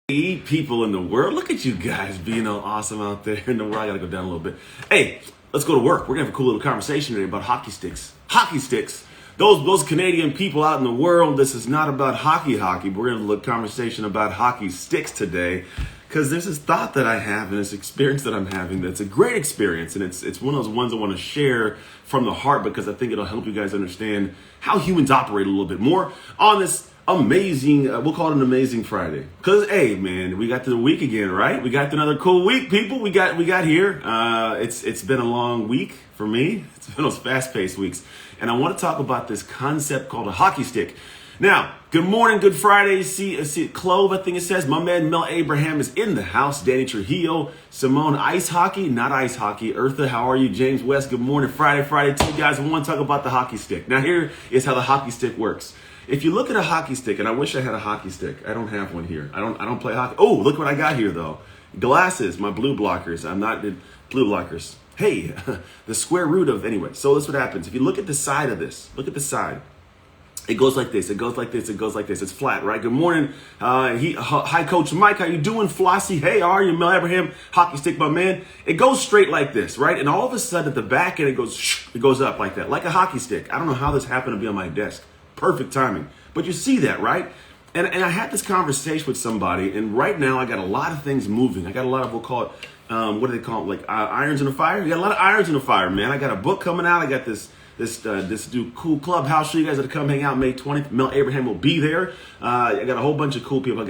People in the world, look at you guys being all awesome out there in the world. I gotta go down a little bit. Hey, let's go to work. We're gonna have a cool little conversation today about hockey sticks. Hockey sticks. Those Canadian people out in the world, this is not about hockey, but we're gonna have a little conversation about hockey sticks today. Because there's this thought that I have and this experience that I'm having that's a great experience. And it's one of those ones I want to share from the heart because I think it'll help you guys understand how humans operate a little bit more on this amazing, we'll call it an amazing Friday. Because, hey, man, we got to the week again, right? We got to another cool week, people. We got here. It's been a long week for me. It's been those fast-paced weeks. And I want to talk about this concept called a hockey stick. Now, good morning, good Friday. See Clove, I think it says. My man Mel Abraham is in the house. Danny Trujillo, Simone, ice hockey, not ice hockey. Eartha, how are you? James West, good morning. Friday to you guys. I want to talk about the hockey stick. Now, here is how the hockey stick works. If you look at a hockey stick, and I wish I had a hockey stick. I don't have one here. I don't play hockey. Oh, look what I got here, though. Glasses, my blue blockers. I'm not in blue blockers. Hey, the square root of, anyway. So this is what happens. If you look at the side of this, look at the side. It goes like this, it goes like this, it goes like this. It's flat, right? Good morning. Hi, Coach Mike. How you doing? Flossie. Hey, how are you? Mel Abraham, hockey stick, my man. It goes straight like this, right? And all of a sudden at the back end, it goes up like that, like a hockey stick. I don't know how this happened to be on my desk. Perfect timing. But you see that, right? And I had this conversation with somebody, and right now I got a lot of things moving. I got a lot of, we'll call it, what do they call it? Like irons in the fire? You got a lot of irons in the fire, man. I got a book coming out. I got this new cool clubhouse show you guys that come hang out May 20th. Mel Abraham will be there. I got a whole bunch of cool people.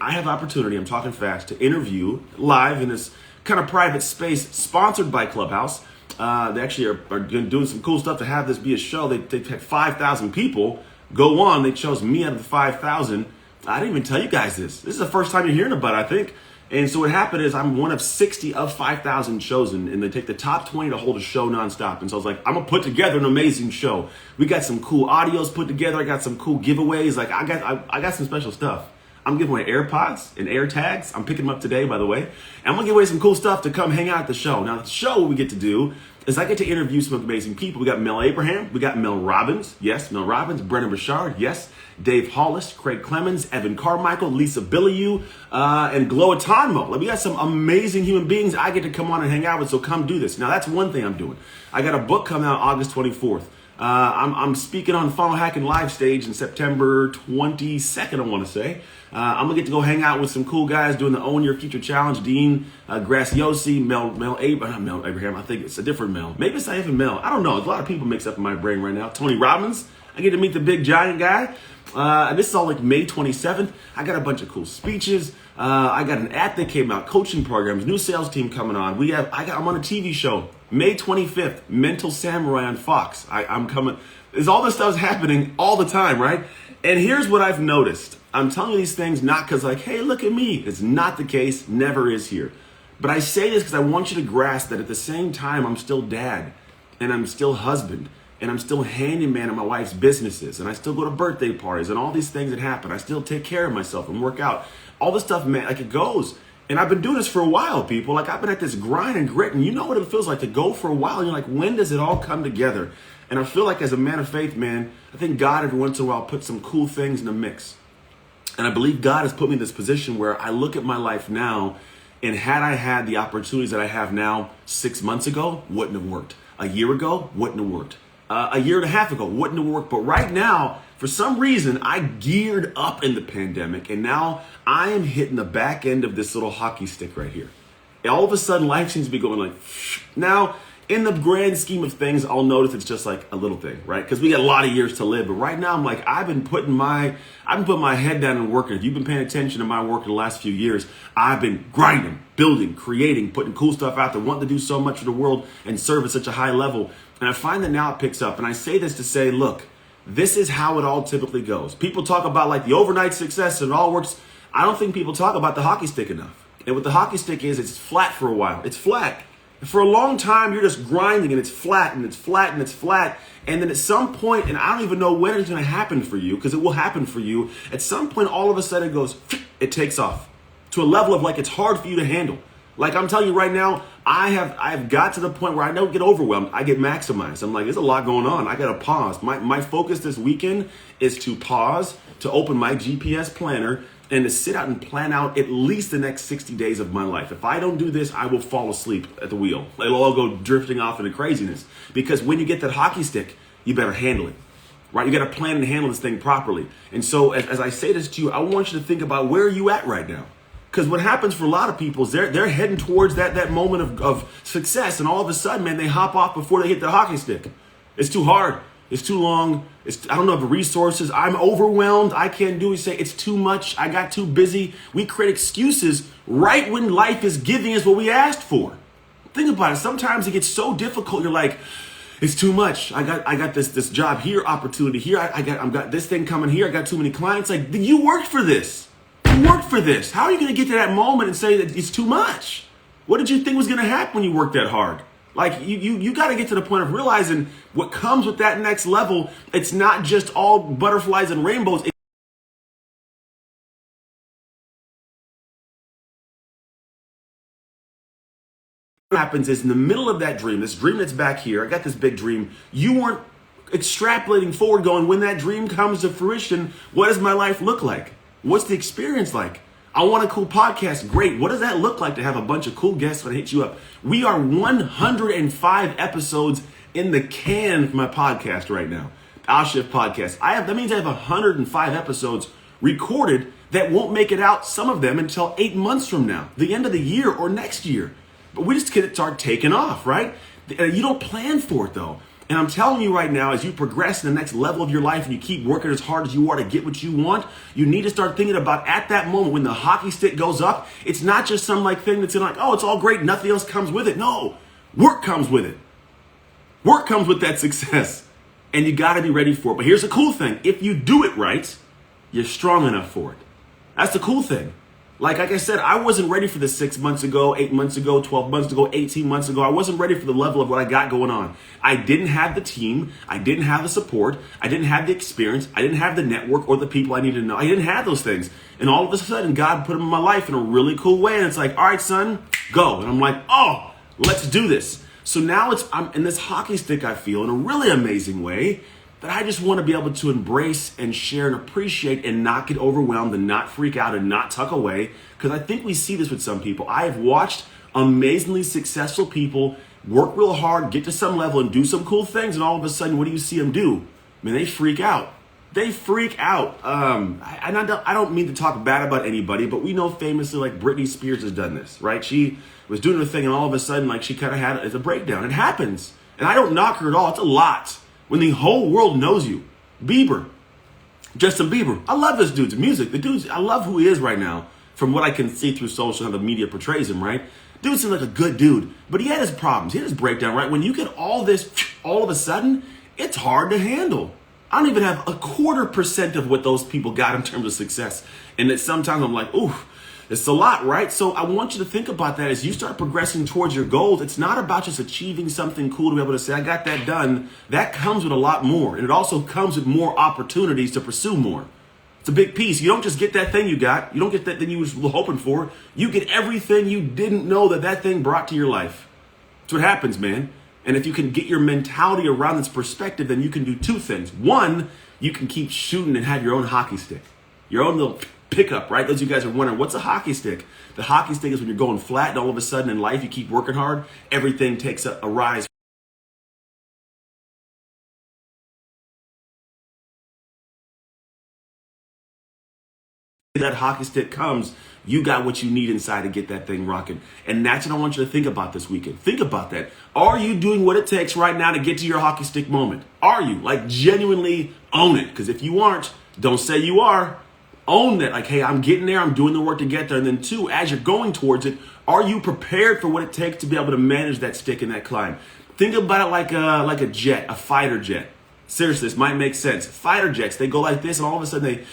I have opportunity, I'm talking fast, to interview live in this kind of private space sponsored by Clubhouse. They actually are doing some cool stuff to have this be a show. They had 5,000 people go on. They chose me out of the 5,000. I didn't even tell you guys this. This is the first time you're hearing about it, I think. And so what happened is I'm one of 60 of 5,000 chosen, and they take the top 20 to hold a show nonstop. And so I was like, I'm gonna put together an amazing show. We got some cool audios put together. I got some cool giveaways. Like I got some special stuff. I'm giving away AirPods and AirTags. I'm picking them up today, by the way. And I'm gonna give away some cool stuff to come hang out at the show. Now the show, what we get to do is I get to interview some amazing people. We got Mel Abraham, we got Mel Robbins, yes, Mel Robbins, Brendan Burchard, yes, Dave Hollis, Craig Clemens, Evan Carmichael, Lisa Bilyeu, and Glow Atonmo. Like, we got some amazing human beings I get to come on and hang out with, so come do this. Now, that's one thing I'm doing. I got a book coming out August 24th. I'm speaking on Funnel Hacking Live Stage in September 22nd, I want to say. I'm going to get to go hang out with some cool guys doing the Own Your Future Challenge. Dean Graciosi, Mel Abraham. I think it's a different Mel. Maybe it's not even Mel. I don't know. There's a lot of people mixed up in my brain right now. Tony Robbins. I get to meet the big giant guy. And this is all like May 27th. I got a bunch of cool speeches. I got an app that came out, coaching programs, new sales team coming on. I'm on a TV show, May 25th, Mental Samurai on Fox. I'm coming. There's all this stuff's happening all the time, right? And here's what I've noticed. I'm telling you these things not because like, hey, look at me. It's not the case, never is here. But I say this because I want you to grasp that at the same time, I'm still dad, and I'm still husband, and I'm still handyman at my wife's businesses, and I still go to birthday parties and all these things that happen. I still take care of myself and work out. All this stuff, man, like it goes. And I've been doing this for a while, people. Like I've been at this grind and grit, and you know what it feels like to go for a while. And you're like, when does it all come together? And I feel like as a man of faith, man, I think God every once in a while puts some cool things in the mix. And I believe God has put me in this position where I look at my life now, and had I had the opportunities that I have now 6 months ago, wouldn't have worked. A year ago, wouldn't have worked. A year and a half ago, wouldn't have worked. But right now, for some reason, I geared up in the pandemic, and now I am hitting the back end of this little hockey stick right here. And all of a sudden, life seems to be going like, now, in the grand scheme of things, I'll notice it's just like a little thing, right? Because we got a lot of years to live. But right now, I'm like, I've been putting my head down and working. If you've been paying attention to my work in the last few years, I've been grinding, building, creating, putting cool stuff out there, wanting to do so much for the world and serve at such a high level. And I find that now it picks up. And I say this to say, look, this is how it all typically goes. People talk about like the overnight success and it all works. I don't think people talk about the hockey stick enough. And what the hockey stick is, it's flat for a while. It's flat. For a long time, you're just grinding and it's flat and it's flat and it's flat. And then at some point, and I don't even know when it's going to happen for you, because it will happen for you. At some point, all of a sudden it goes, it takes off to a level of like it's hard for you to handle. Like I'm telling you right now, I've got to the point where I don't get overwhelmed. I get maximized. I'm like, there's a lot going on. I got to pause. My focus this weekend is to pause, to open my GPS planner and to sit out and plan out at least the next 60 days of my life. If I don't do this, I will fall asleep at the wheel. It'll all go drifting off into craziness. Because when you get that hockey stick, you better handle it, right? You got to plan and handle this thing properly. And so as I say this to you, I want you to think about where are you at right now? Because what happens for a lot of people is they're heading towards that moment of success, and all of a sudden, man, they hop off before they hit the hockey stick. It's too hard. It's too long. I don't know the resources. I'm overwhelmed. I can't do it. Say it's too much. I got too busy. We create excuses right when life is giving us what we asked for. Think about it. Sometimes it gets so difficult. You're like, it's too much. I got this job here, opportunity here. I've got this thing coming here. I got too many clients. Like, you worked for this. You worked for this. How are you going to get to that moment and say that it's too much? What did you think was going to happen when you worked that hard? Like, you got to get to the point of realizing what comes with that next level. It's not just all butterflies and rainbows. What happens is in the middle of that dream, this dream that's back here, I got this big dream. You weren't extrapolating forward going, when that dream comes to fruition, what does my life look like? What's the experience like? I want a cool podcast. Great. What does that look like to have a bunch of cool guests that hit you up? We are 105 episodes in the can for my podcast right now. I'll Shift Podcast. That means I have 105 episodes recorded that won't make it out, some of them, until 8 months from now, the end of the year or next year. But we just get it start taking off, right? You don't plan for it though. And I'm telling you right now, as you progress to the next level of your life and you keep working as hard as you are to get what you want, you need to start thinking about at that moment when the hockey stick goes up, it's not just some thing that's like, oh, it's all great, nothing else comes with it. No, work comes with it. Work comes with that success. And you got to be ready for it. But here's the cool thing. If you do it right, you're strong enough for it. That's the cool thing. Like I said, I wasn't ready for this 6 months ago, 8 months ago, 12 months ago, 18 months ago. I wasn't ready for the level of what I got going on. I didn't have the team. I didn't have the support. I didn't have the experience. I didn't have the network or the people I needed to know. I didn't have those things. And all of a sudden, God put them in my life in a really cool way. And it's like, all right, son, go. And I'm like, oh, let's do this. So now I'm in this hockey stick, I feel, in a really amazing way, that I just want to be able to embrace and share and appreciate and not get overwhelmed and not freak out and not tuck away. Because I think we see this with some people. I have watched amazingly successful people work real hard, get to some level and do some cool things. And all of a sudden, what do you see them do? Man, they freak out. They freak out. I don't mean to talk bad about anybody, but we know famously like Britney Spears has done this, right? She was doing her thing and all of a sudden like she kind of had a breakdown. It happens. And I don't knock her at all. It's a lot. When the whole world knows you. Bieber. Justin Bieber. I love this dude's music. I love who he is right now from what I can see through social, how the media portrays him, right? Dude seems like a good dude, but he had his problems. He had his breakdown, right? When you get all this, all of a sudden, it's hard to handle. I don't even have 0.25% of what those people got in terms of success. And that sometimes I'm like, ooh, it's a lot, right? So I want you to think about that as you start progressing towards your goals. It's not about just achieving something cool to be able to say, I got that done. That comes with a lot more. And it also comes with more opportunities to pursue more. It's a big piece. You don't just get that thing you got. You don't get that thing you were hoping for. You get everything you didn't know that thing brought to your life. That's what happens, man. And if you can get your mentality around this perspective, then you can do two things. One, you can keep shooting and have your own hockey stick. Your own little pickup, right? Those of you guys are wondering, what's a hockey stick? The hockey stick is when you're going flat and all of a sudden in life you keep working hard, everything takes a rise. That hockey stick comes, you got what you need inside to get that thing rocking. And that's what I want you to think about this weekend. Think about that. Are you doing what it takes right now to get to your hockey stick moment? Are you? Like genuinely own it. Because if you aren't, don't say you are. Own that. Like, hey, I'm getting there. I'm doing the work to get there. And then two, as you're going towards it, are you prepared for what it takes to be able to manage that stick and that climb? Think about it like a jet, a fighter jet. Seriously, this might make sense. Fighter jets, they go like this and all of a sudden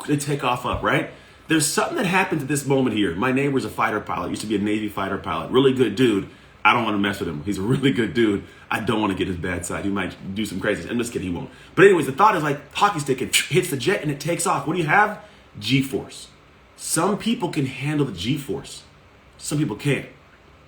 they take off up, right? There's something that happens at this moment here. My neighbor's a fighter pilot, used to be a Navy fighter pilot. Really good dude. I don't want to mess with him. He's a really good dude. I don't want to get his bad side. He might do some crazy. I'm just kidding, he won't. But anyways, the thought is like hockey stick, it hits the jet and it takes off. What do you have? G-force. Some people can handle the G-force. Some people can't.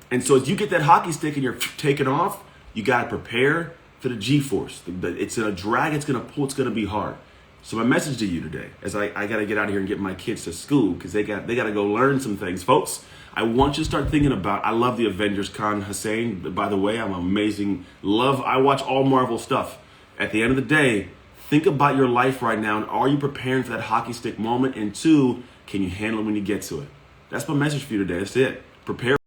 And so as you get that hockey stick and you're taking off, you got to prepare for the G-force. It's going to drag, it's going to pull, it's going to be hard. So my message to you today, as I got to get out of here and get my kids to school because they got to go learn some things, folks. I want you to start thinking about. I love the Avengers. Khan Hussein, by the way, I'm amazing. I watch all Marvel stuff. At the end of the day, think about your life right now, and are you preparing for that hockey stick moment? And two, can you handle it when you get to it? That's my message for you today. That's it. Prepare.